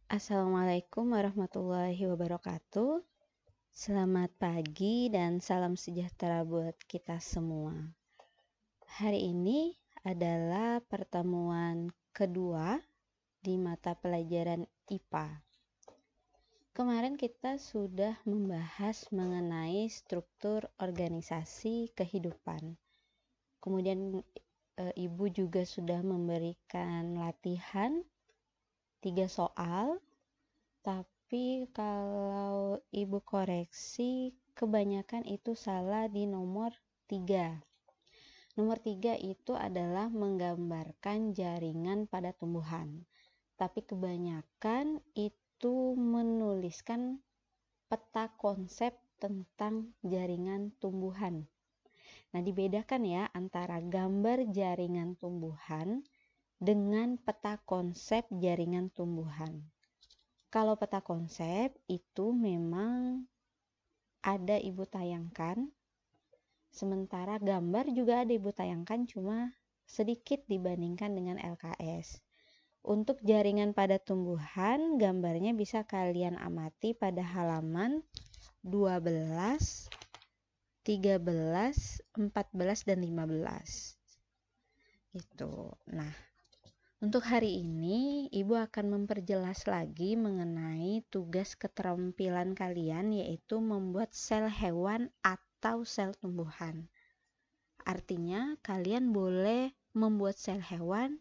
Assalamualaikum warahmatullahi wabarakatuh. Selamat pagi dan salam sejahtera buat kita semua. Hari ini adalah pertemuan kedua di mata pelajaran IPA. Kemarin kita sudah membahas mengenai struktur organisasi kehidupan. Kemudian Ibu juga sudah memberikan latihan 3 soal. Tapi kalau Ibu koreksi, kebanyakan itu salah di nomor 3. Nomor 3 itu adalah menggambarkan jaringan pada tumbuhan. Tapi kebanyakan itu menuliskan peta konsep tentang jaringan tumbuhan. Nah, dibedakan ya antara gambar jaringan tumbuhan dengan peta konsep jaringan tumbuhan. Kalau peta konsep itu memang ada Ibu tayangkan, sementara gambar juga ada Ibu tayangkan, cuma sedikit dibandingkan dengan LKS. Untuk jaringan pada tumbuhan, gambarnya bisa kalian amati pada halaman 12, 13, 14, dan 15. Itu. Nah, untuk hari ini, Ibu akan memperjelas lagi mengenai tugas keterampilan kalian, yaitu membuat sel hewan atau sel tumbuhan. Artinya, kalian boleh membuat sel hewan,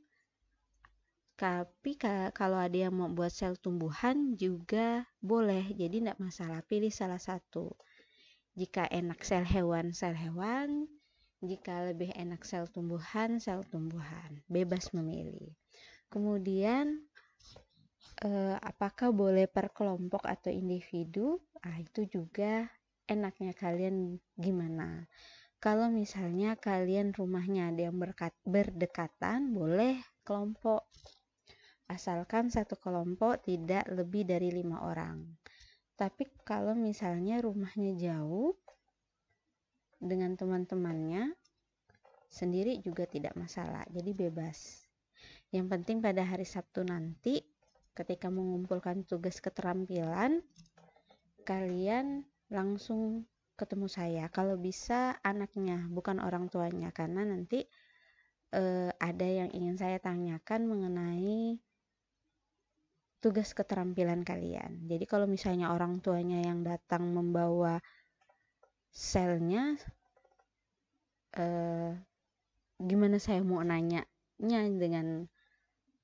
tapi kalau ada yang mau buat sel tumbuhan juga boleh, jadi tidak masalah, pilih salah satu. Jika enak sel hewan, jika lebih enak sel tumbuhan, bebas memilih. Kemudian apakah boleh per kelompok atau individu? Itu juga enaknya kalian gimana. Kalau misalnya kalian rumahnya ada yang berdekatan, boleh kelompok. Asalkan satu kelompok tidak lebih dari 5 orang. Tapi kalau misalnya rumahnya jauh dengan teman-temannya, sendiri juga tidak masalah, jadi bebas. Yang penting pada hari Sabtu nanti ketika mengumpulkan tugas keterampilan, kalian langsung ketemu saya. Kalau bisa anaknya, bukan orang tuanya, karena nanti ada yang ingin saya tanyakan mengenai tugas keterampilan kalian. Jadi kalau misalnya orang tuanya yang datang membawa selnya, gimana saya mau nanya dengan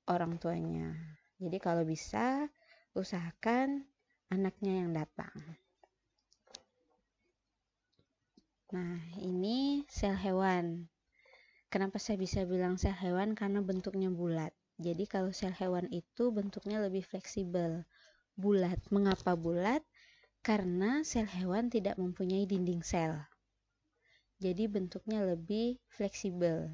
orang tuanya. Jadi kalau bisa usahakan anaknya yang datang. Nah, ini sel hewan. Kenapa saya bisa bilang sel hewan? Karena bentuknya bulat. Jadi kalau sel hewan itu bentuknya lebih fleksibel, bulat. Mengapa bulat? Karena sel hewan tidak mempunyai dinding sel. Jadi bentuknya lebih fleksibel.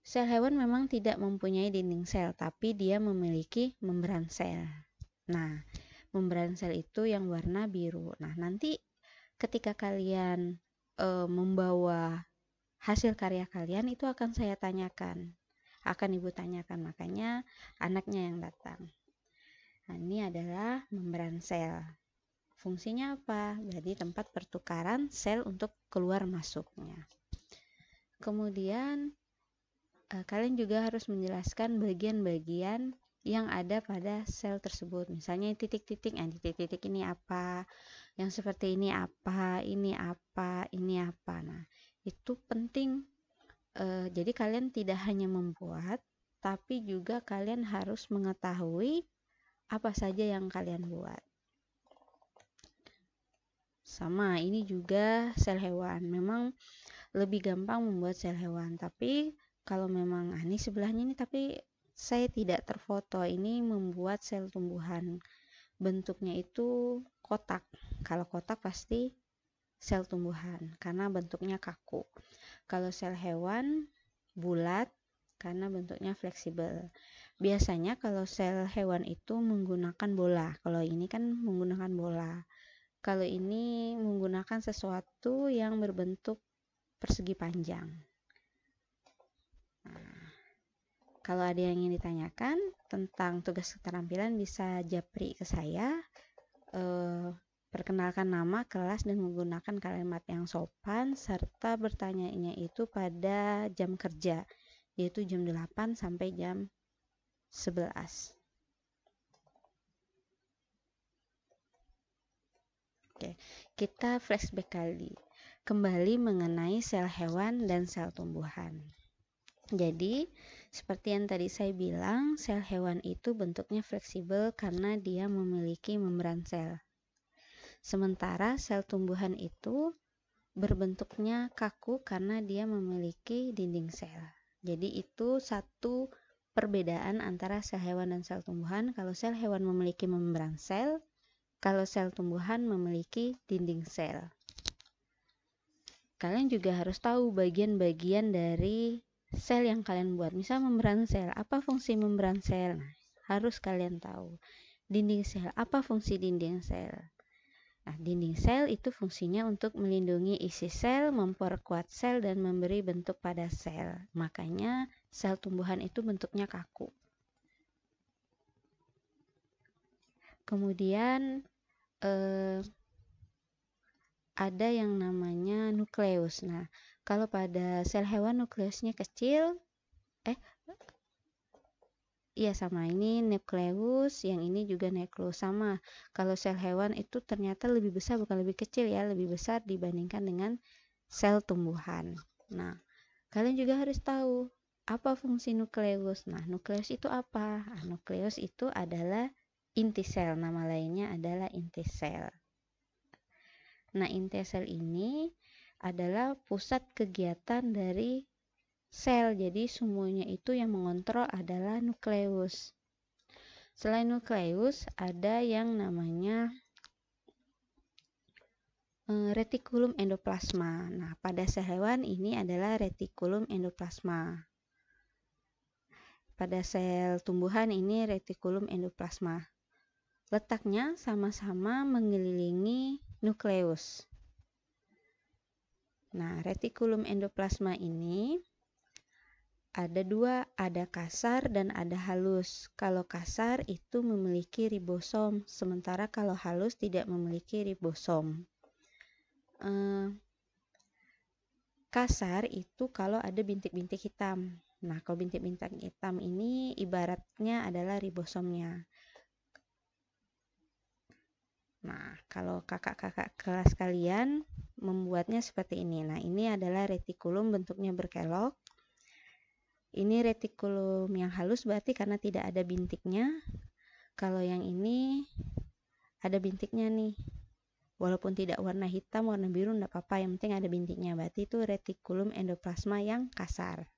Sel hewan memang tidak mempunyai dinding sel, tapi dia memiliki membran sel. Nah, membran sel itu yang warna biru. Nah, nanti ketika kalian membawa hasil karya kalian, itu akan saya tanyakan. Akan Ibu tanyakan, makanya anaknya yang datang. Nah, ini adalah membran sel. Fungsinya apa? Jadi tempat pertukaran sel untuk keluar masuknya. Kemudian kalian juga harus menjelaskan bagian-bagian yang ada pada sel tersebut. Misalnya titik-titik, titik-titik ini apa, yang seperti ini apa, ini apa, ini apa. Nah, itu penting. Jadi kalian tidak hanya membuat, tapi juga kalian harus mengetahui apa saja yang kalian buat. Sama, ini juga sel hewan. Memang lebih gampang membuat sel hewan, tapi kalau memang ini sebelahnya ini, tapi saya tidak terfoto, ini membuat sel tumbuhan. Bentuknya itu kotak. Kalau kotak pasti sel tumbuhan karena bentuknya kaku. Kalau sel hewan bulat karena bentuknya fleksibel. Biasanya kalau sel hewan itu menggunakan bola. Kalau ini kan menggunakan bola. Kalau ini menggunakan sesuatu yang berbentuk persegi panjang. Nah, Kalau ada yang ingin ditanyakan tentang tugas keterampilan bisa japri ke saya. Perkenalkan nama, kelas, dan menggunakan kalimat yang sopan, serta bertanyanya itu pada jam kerja, yaitu jam 8 sampai jam 11. Oke, kita flashback kembali mengenai sel hewan dan sel tumbuhan. Jadi, seperti yang tadi saya bilang, sel hewan itu bentuknya fleksibel karena dia memiliki membran sel. Sementara sel tumbuhan itu berbentuknya kaku karena dia memiliki dinding sel. Jadi itu satu perbedaan antara sel hewan dan sel tumbuhan. Kalau sel hewan memiliki membran sel, kalau sel tumbuhan memiliki dinding sel. Kalian juga harus tahu bagian-bagian dari sel yang kalian buat. Misal membran sel, apa fungsi membran sel? Nah, harus kalian tahu. Dinding sel, apa fungsi dinding sel? Nah, dinding sel itu fungsinya untuk melindungi isi sel, memperkuat sel, dan memberi bentuk pada sel. Makanya sel tumbuhan itu bentuknya kaku. Kemudian ada yang namanya nukleus. Nah, kalau pada sel hewan nukleusnya kecil, iya sama, ini nukleus, yang ini juga nukleus sama. Kalau sel hewan itu ternyata lebih besar, bukan lebih kecil ya, lebih besar dibandingkan dengan sel tumbuhan. Nah, kalian juga harus tahu apa fungsi nukleus. Nah, nukleus itu apa? Nah, nukleus itu adalah inti sel, nama lainnya adalah inti sel. Nah, inti sel ini adalah pusat kegiatan dari sel, jadi semuanya itu yang mengontrol adalah nukleus. Selain nukleus, ada yang namanya retikulum endoplasma. Nah, pada sel hewan ini adalah retikulum endoplasma. Pada sel tumbuhan ini retikulum endoplasma. Letaknya sama-sama mengelilingi nukleus. Nah, retikulum endoplasma ini ada dua, ada kasar dan ada halus. Kalau kasar itu memiliki ribosom, sementara kalau halus tidak memiliki ribosom. Kasar itu kalau ada bintik-bintik hitam. Nah, kalau bintik-bintik hitam ini ibaratnya adalah ribosomnya. Nah, kalau kakak-kakak kelas kalian membuatnya seperti ini. Nah, ini adalah retikulum, bentuknya berkelok. Ini retikulum yang halus berarti karena tidak ada bintiknya. Kalau yang ini ada bintiknya nih. Walaupun tidak warna hitam, warna biru enggak apa-apa, yang penting ada bintiknya. Berarti itu retikulum endoplasma yang kasar.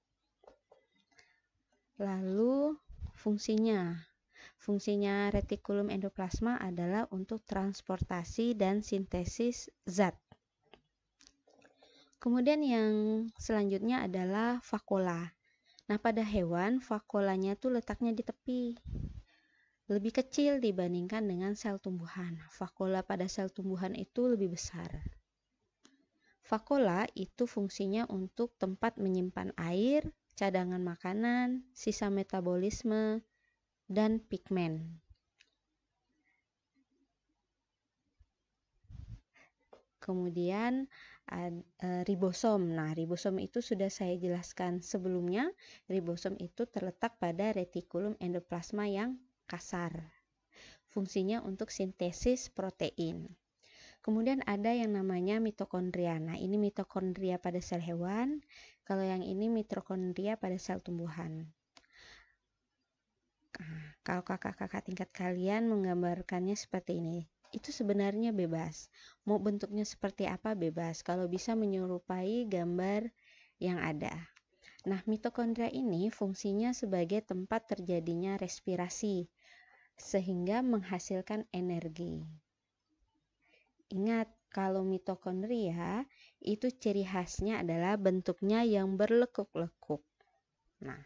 Lalu fungsinya. Fungsinya retikulum endoplasma adalah untuk transportasi dan sintesis zat. Kemudian yang selanjutnya adalah vakuola. Nah, pada hewan vakuolanya tuh letaknya di tepi. Lebih kecil dibandingkan dengan sel tumbuhan. Vakuola pada sel tumbuhan itu lebih besar. Vakuola itu fungsinya untuk tempat menyimpan air, cadangan makanan, sisa metabolisme, dan pigmen. Kemudian ribosom. Nah, ribosom itu sudah saya jelaskan sebelumnya. Ribosom itu terletak pada retikulum endoplasma yang kasar. Fungsinya untuk sintesis protein. Kemudian ada yang namanya mitokondria. Nah, ini mitokondria pada sel hewan. Kalau yang ini mitokondria pada sel tumbuhan. Kalau kakak-kakak tingkat kalian menggambarkannya seperti ini, itu sebenarnya bebas. Mau bentuknya seperti apa bebas, kalau bisa menyerupai gambar yang ada. Nah, mitokondria ini fungsinya sebagai tempat terjadinya respirasi, sehingga menghasilkan energi. Ingat, kalau mitokondria itu ciri khasnya adalah bentuknya yang berlekuk-lekuk. Nah,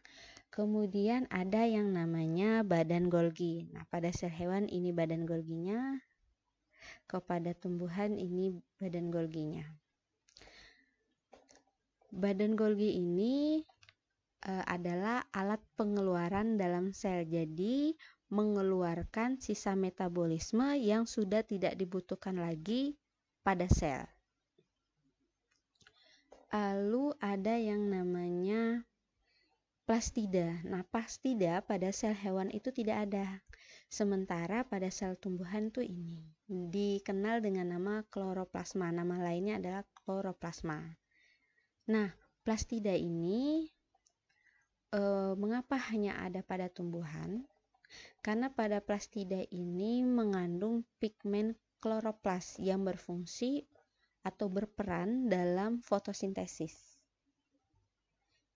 kemudian ada yang namanya badan Golgi. Nah, pada sel hewan ini badan Golginya, kepada tumbuhan ini badan Golginya. Badan Golgi ini adalah alat pengeluaran dalam sel. Jadi mengeluarkan sisa metabolisme yang sudah tidak dibutuhkan lagi pada sel. Lalu ada yang namanya plastida. Nah, plastida pada sel hewan itu tidak ada. Sementara pada sel tumbuhan tuh ini dikenal dengan nama kloroplasma. Nama lainnya adalah kloroplasma. Nah, plastida ini mengapa hanya ada pada tumbuhan? Karena pada plastida ini mengandung pigmen kloroplas yang berfungsi atau berperan dalam fotosintesis.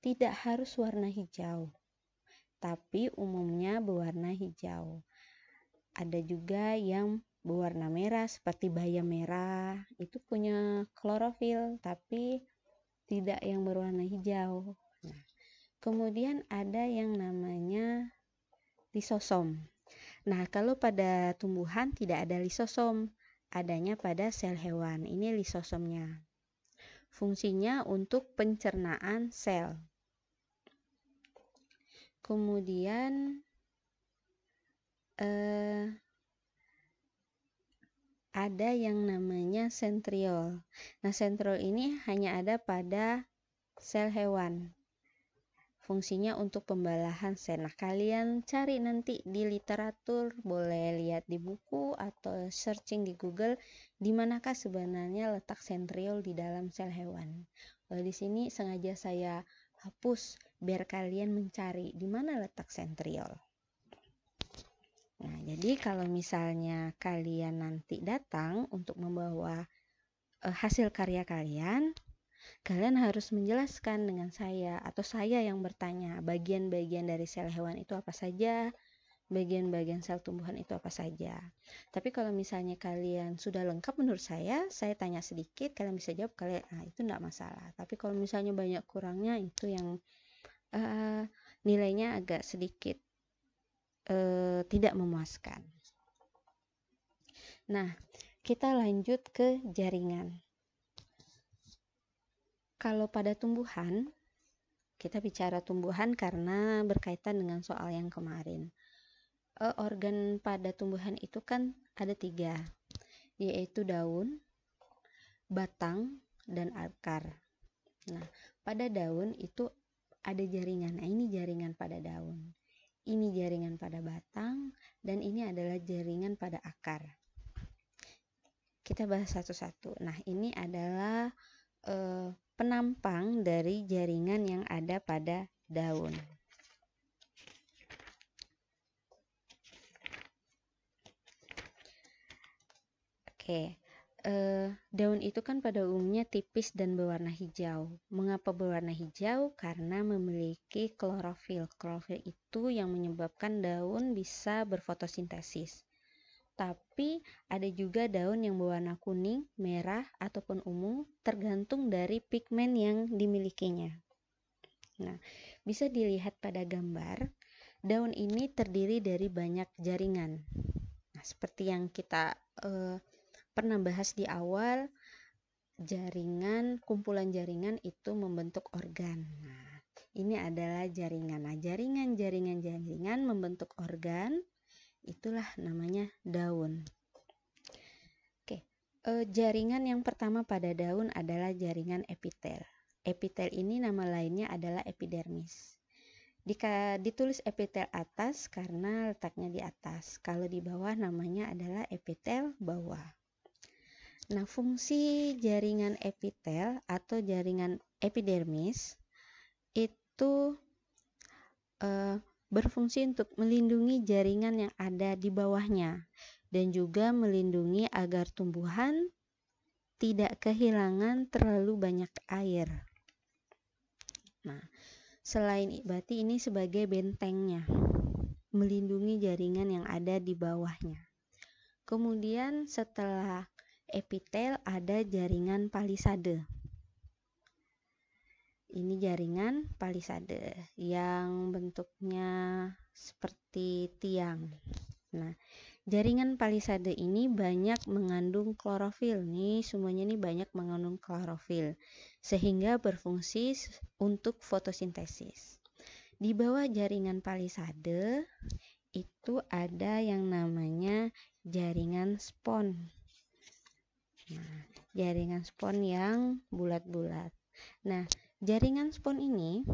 Tidak harus warna hijau, tapi umumnya berwarna hijau. Ada juga yang berwarna merah seperti bayam merah, itu punya klorofil tapi tidak yang berwarna hijau. Nah, kemudian ada yang namanya lisosom. Nah, kalau pada tumbuhan tidak ada lisosom, adanya pada sel hewan. Ini lisosomnya. Fungsinya untuk pencernaan sel. Kemudian ada yang namanya sentriol. Nah, sentriol ini hanya ada pada sel hewan. Fungsinya untuk pembalahan sel. Nah, kalian cari nanti di literatur, boleh lihat di buku atau searching di Google, di manakah sebenarnya letak sentriol di dalam sel hewan. Di sini sengaja saya hapus biar kalian mencari di mana letak sentriol. Nah, jadi kalau misalnya kalian nanti datang untuk membawa hasil karya kalian harus menjelaskan dengan saya atau saya yang bertanya bagian-bagian dari sel hewan itu apa saja, bagian-bagian sel tumbuhan itu apa saja. Tapi kalau misalnya kalian sudah lengkap menurut saya tanya sedikit, kalian bisa jawab, itu enggak masalah. Tapi kalau misalnya banyak kurangnya, itu yang nilainya agak sedikit tidak memuaskan. Nah, kita lanjut ke jaringan. Kalau pada tumbuhan, kita bicara tumbuhan karena berkaitan dengan soal yang kemarin. Organ pada tumbuhan itu kan ada 3, yaitu daun, batang, dan akar. Nah, pada daun itu ada jaringan. Nah, ini jaringan pada daun. Ini jaringan pada batang, dan ini adalah jaringan pada akar. Kita bahas satu-satu. Nah, ini adalah penampang dari jaringan yang ada pada daun. Oke, daun itu kan pada umumnya tipis dan berwarna hijau. Mengapa berwarna hijau? Karena memiliki klorofil. Klorofil itu yang menyebabkan daun bisa berfotosintesis. Tapi ada juga daun yang berwarna kuning, merah, ataupun ungu, tergantung dari pigmen yang dimilikinya. Nah, bisa dilihat pada gambar, daun ini terdiri dari banyak jaringan. Nah, seperti yang kita pernah bahas di awal, kumpulan jaringan itu membentuk organ. Nah, ini adalah jaringan. Nah, jaringan membentuk organ. Itulah namanya daun. Oke, jaringan yang pertama pada daun adalah jaringan epitel. Epitel ini nama lainnya adalah epidermis. Ditulis epitel atas karena letaknya di atas. Kalau di bawah namanya adalah epitel bawah. Nah, fungsi jaringan epitel atau jaringan epidermis itu berfungsi untuk melindungi jaringan yang ada di bawahnya dan juga melindungi agar tumbuhan tidak kehilangan terlalu banyak air. Nah, berarti ini sebagai bentengnya, melindungi jaringan yang ada di bawahnya. Kemudian setelah epitel ada jaringan palisade. Ini jaringan palisade yang bentuknya seperti tiang. Nah, jaringan palisade ini banyak mengandung klorofil. Semuanya banyak mengandung klorofil sehingga berfungsi untuk fotosintesis. Di bawah jaringan palisade itu ada yang namanya jaringan spon. Nah, jaringan spon yang bulat-bulat. Nah, jaringan spon ini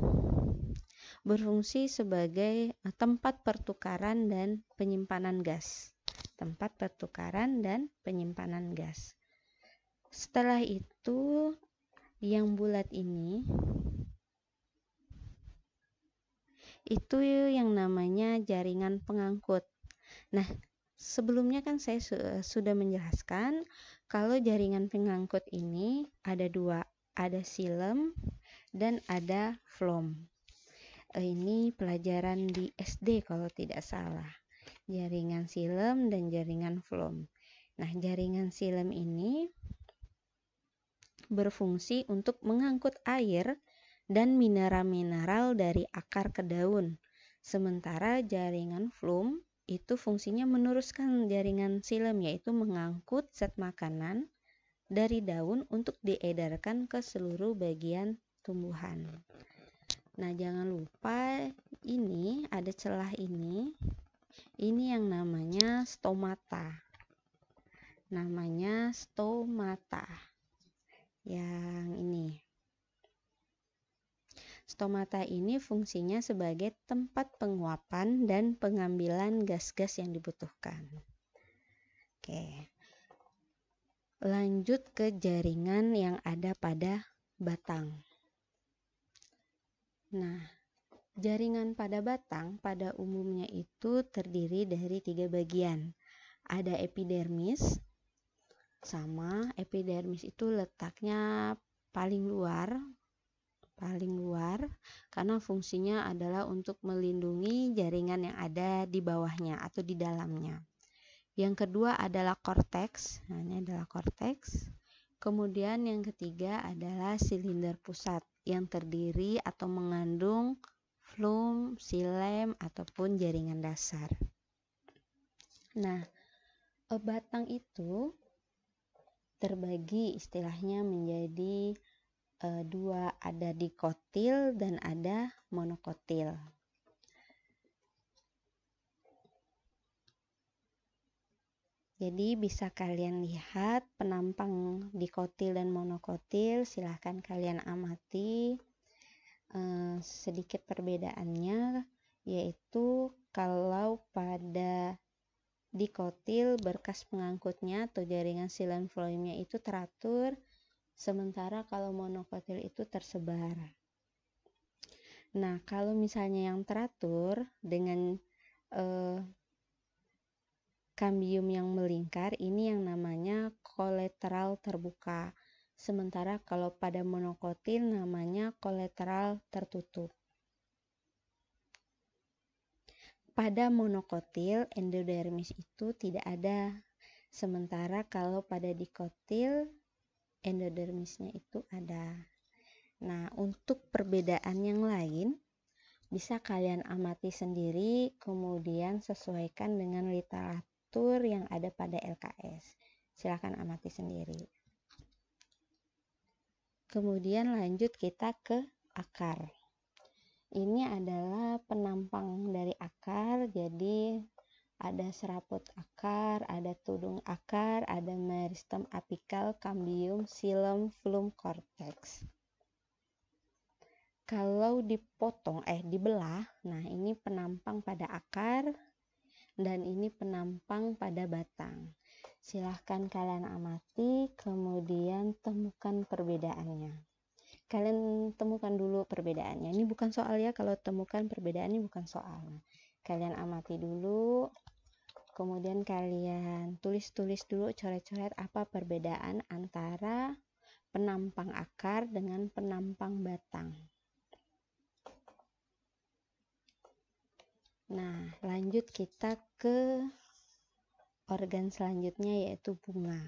berfungsi sebagai tempat pertukaran dan penyimpanan gas. Tempat pertukaran dan penyimpanan gas. Setelah itu, yang bulat ini itu yang namanya jaringan pengangkut. Nah, sebelumnya kan saya sudah menjelaskan kalau jaringan pengangkut ini ada dua, ada silem dan ada flom. Ini pelajaran di SD kalau tidak salah. Jaringan silem dan jaringan flom. Nah, jaringan silem ini berfungsi untuk mengangkut air dan mineral-mineral dari akar ke daun. Sementara jaringan flom itu fungsinya meneruskan jaringan silem, yaitu mengangkut zat makanan dari daun untuk diedarkan ke seluruh bagian tumbuhan. Nah, jangan lupa ini ada celah ini yang namanya stomata. Namanya stomata. Yang ini. Stomata ini fungsinya sebagai tempat penguapan dan pengambilan gas-gas yang dibutuhkan. Oke. Lanjut ke jaringan yang ada pada batang. Nah, jaringan pada batang pada umumnya itu terdiri dari 3 bagian. Ada epidermis, sama epidermis itu letaknya paling luar karena fungsinya adalah untuk melindungi jaringan yang ada di bawahnya atau di dalamnya. Yang kedua adalah korteks. Nah, ini adalah korteks. Kemudian yang ketiga adalah silinder pusat yang terdiri atau mengandung flum, silem ataupun jaringan dasar. Nah, batang itu terbagi istilahnya menjadi dua, ada dikotil dan ada monokotil. Jadi bisa kalian lihat penampang dikotil dan monokotil, silahkan kalian amati. Sedikit perbedaannya yaitu kalau pada dikotil berkas pengangkutnya atau jaringan silem flomnya itu teratur, sementara kalau monokotil itu tersebar. Nah, kalau misalnya yang teratur dengan kambium yang melingkar, ini yang namanya kolateral terbuka. Sementara kalau pada monokotil namanya kolateral tertutup. Pada monokotil endodermis itu tidak ada. Sementara kalau pada dikotil endodermisnya itu ada. Nah, untuk perbedaan yang lain bisa kalian amati sendiri, kemudian sesuaikan dengan literatur yang ada pada LKS. Silakan amati sendiri. Kemudian lanjut kita ke akar. Ini adalah penampang dari akar, jadi ada seraput akar, ada tudung akar, ada meristem apikal, kambium, silem, flum, korteks. Kalau dibelah, nah ini penampang pada akar dan ini penampang pada batang. Silahkan kalian amati, kemudian temukan perbedaannya. Kalian temukan dulu perbedaannya. Ini bukan soal ya, kalau temukan perbedaan ini bukan soal. Kalian amati dulu, kemudian kalian tulis-tulis dulu, coret-coret apa perbedaan antara penampang akar dengan penampang batang. Nah, lanjut kita ke organ selanjutnya yaitu bunga.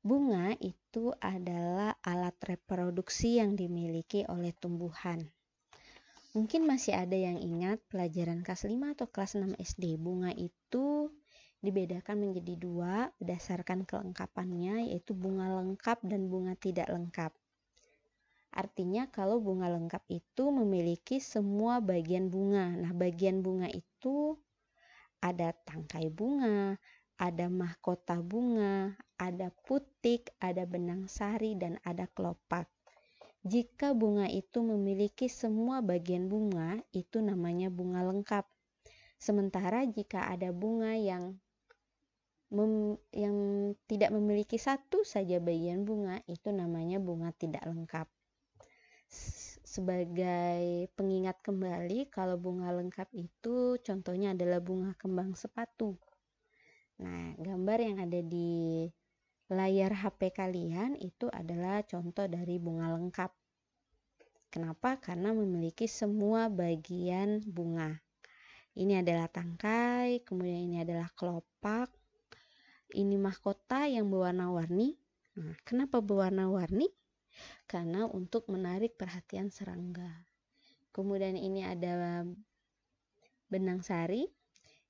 Bunga itu adalah alat reproduksi yang dimiliki oleh tumbuhan. Mungkin masih ada yang ingat pelajaran kelas 5 atau kelas 6 SD. Bunga itu dibedakan menjadi dua berdasarkan kelengkapannya, yaitu bunga lengkap dan bunga tidak lengkap. Artinya kalau bunga lengkap itu memiliki semua bagian bunga. Nah, bagian bunga itu ada tangkai bunga, ada mahkota bunga, ada putik, ada benang sari, dan ada kelopak. Jika bunga itu memiliki semua bagian bunga, itu namanya bunga lengkap. Sementara jika ada bunga yang tidak memiliki satu saja bagian bunga, itu namanya bunga tidak lengkap. Sebagai pengingat kembali, kalau bunga lengkap itu contohnya adalah bunga kembang sepatu. Nah, gambar yang ada di layar HP kalian itu adalah contoh dari bunga lengkap. Kenapa? Karena memiliki semua bagian bunga. Ini adalah tangkai, kemudian ini adalah kelopak, ini mahkota yang berwarna-warni. Nah, kenapa berwarna-warni? Karena untuk menarik perhatian serangga. Kemudian ini ada benang sari,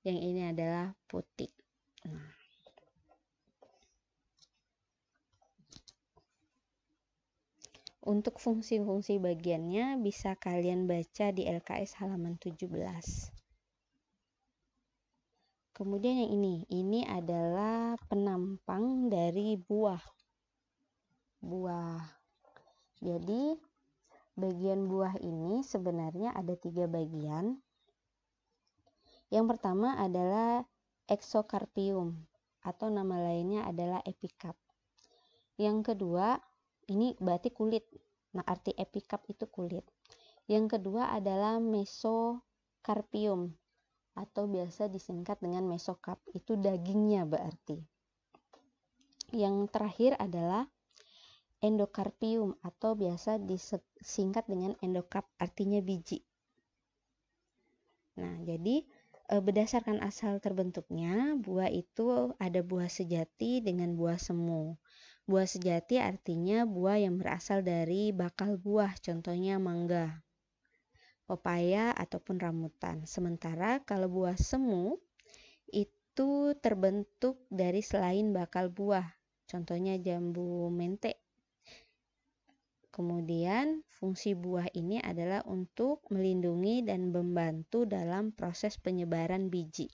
yang ini adalah putik. Nah, untuk fungsi-fungsi bagiannya bisa kalian baca di LKS halaman 17. Kemudian yang ini adalah penampang dari buah. Jadi bagian buah ini sebenarnya ada 3 bagian. Yang pertama adalah exocarpium atau nama lainnya adalah epikap. Yang kedua, ini berarti kulit. Nah, arti epikap itu kulit. Yang kedua adalah mesocarpium atau biasa disingkat dengan mesokap. Itu dagingnya berarti. Yang terakhir adalah endocarpium atau biasa disingkat dengan endokap, artinya biji. Nah, jadi berdasarkan asal terbentuknya, buah itu ada buah sejati dengan buah semu. Buah sejati artinya buah yang berasal dari bakal buah, contohnya mangga, pepaya, ataupun rambutan. Sementara kalau buah semu itu terbentuk dari selain bakal buah, contohnya jambu mente. Kemudian fungsi buah ini adalah untuk melindungi dan membantu dalam proses penyebaran biji.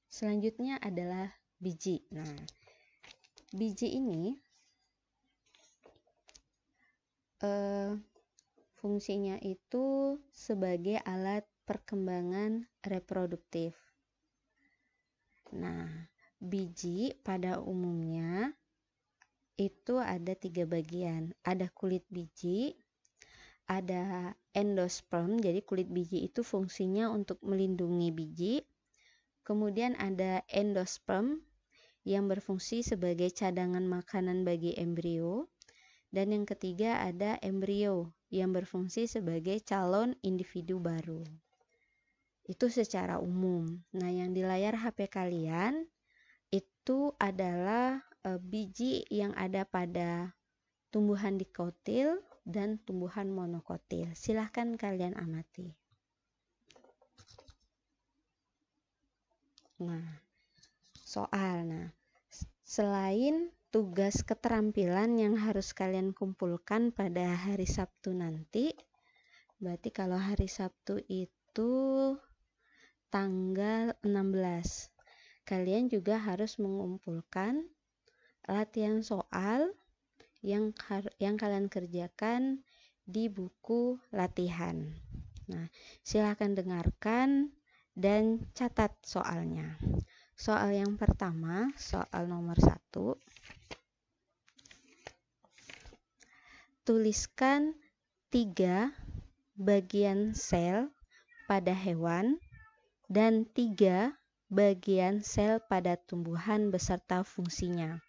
Selanjutnya adalah biji. Nah, biji ini fungsinya itu sebagai alat perkembangan reproduktif. Nah, biji pada umumnya itu ada 3 bagian. Ada kulit biji, ada endosperm, jadi kulit biji itu fungsinya untuk melindungi biji. Kemudian ada endosperm yang berfungsi sebagai cadangan makanan bagi embrio. Dan yang ketiga ada embrio yang berfungsi sebagai calon individu baru. Itu secara umum. Nah, yang di layar HP kalian itu adalah biji yang ada pada tumbuhan dikotil dan tumbuhan monokotil. Silahkan kalian amati. Nah, selain tugas keterampilan yang harus kalian kumpulkan pada hari Sabtu nanti, berarti kalau hari Sabtu itu tanggal 16, kalian juga harus mengumpulkan latihan soal yang kalian kerjakan di buku latihan. Nah, silakan dengarkan dan catat soalnya. Soal yang pertama, soal nomor 1. Tuliskan 3 bagian sel pada hewan dan 3 bagian sel pada tumbuhan beserta fungsinya.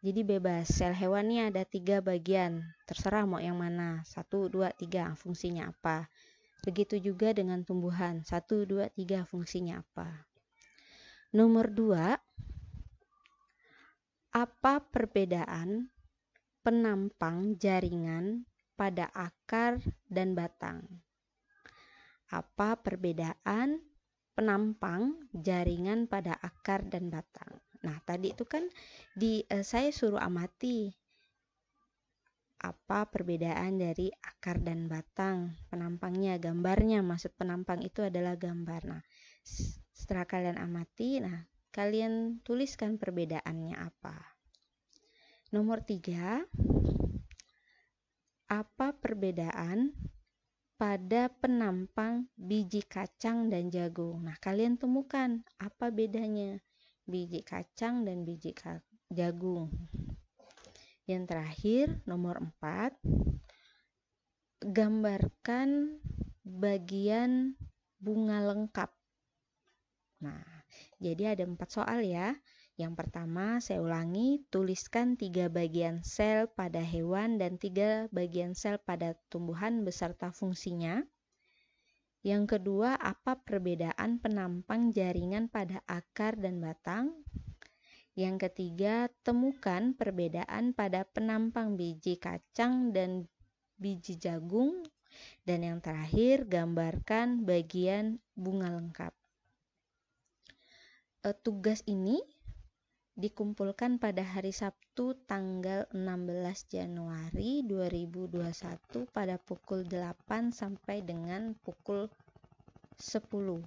Jadi bebas, sel hewannya ada 3 bagian, terserah mau yang mana, 1, 2, 3, fungsinya apa. Begitu juga dengan tumbuhan, 1, 2, 3, fungsinya apa. Nomor 2, apa perbedaan penampang jaringan pada akar dan batang? Apa perbedaan penampang jaringan pada akar dan batang? Nah, tadi itu kan saya suruh amati apa perbedaan dari akar dan batang, penampangnya, gambarnya. Maksud penampang itu adalah gambar. Nah, setelah kalian amati, nah kalian tuliskan perbedaannya apa. Nomor 3, apa perbedaan pada penampang biji kacang dan jagung. Nah, kalian temukan apa bedanya biji kacang dan biji jagung. Yang terakhir, nomor 4, gambarkan bagian bunga lengkap. Nah, jadi ada 4 soal ya. Yang pertama, saya ulangi, tuliskan 3 bagian sel pada hewan dan 3 bagian sel pada tumbuhan beserta fungsinya. Yang kedua, apa perbedaan penampang jaringan pada akar dan batang? Yang ketiga, temukan perbedaan pada penampang biji kacang dan biji jagung. Dan yang terakhir, gambarkan bagian bunga lengkap. Tugas ini dikumpulkan pada hari Sabtu tanggal 16 Januari 2021 pada pukul 8 sampai dengan pukul 10.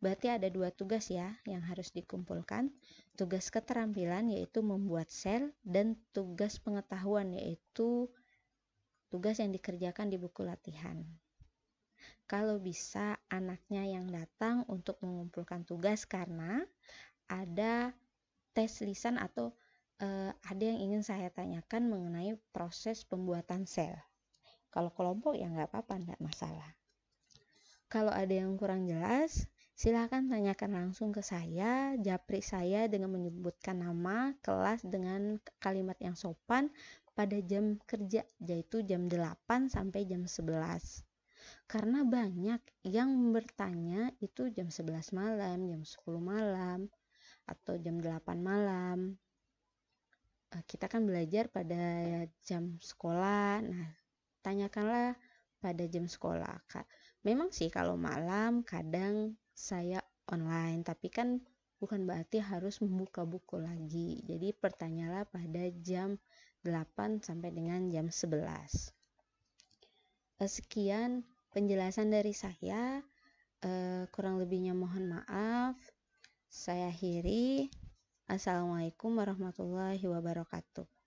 Berarti ada 2 tugas ya yang harus dikumpulkan. Tugas keterampilan yaitu membuat sel, dan tugas pengetahuan yaitu tugas yang dikerjakan di buku latihan. Kalau bisa anaknya yang datang untuk mengumpulkan tugas, karena ada tes lisan atau ada yang ingin saya tanyakan mengenai proses pembuatan sel. Kalau kelompok ya nggak apa-apa, nggak masalah. Kalau ada yang kurang jelas, silakan tanyakan langsung ke saya, japri saya dengan menyebutkan nama, kelas dengan kalimat yang sopan pada jam kerja, yaitu jam 8 sampai jam 11. Karena banyak yang bertanya itu jam 11 malam, jam 10 malam, atau jam 8 malam. Kita kan belajar pada jam sekolah, nah tanyakanlah pada jam sekolah. Memang sih kalau malam kadang saya online, tapi kan bukan berarti harus membuka buku lagi. Jadi pertanyalah pada jam 8 sampai dengan jam 11. Sekian penjelasan dari saya. Kurang lebihnya mohon maaf. Saya akhiri. Assalamualaikum warahmatullahi wabarakatuh.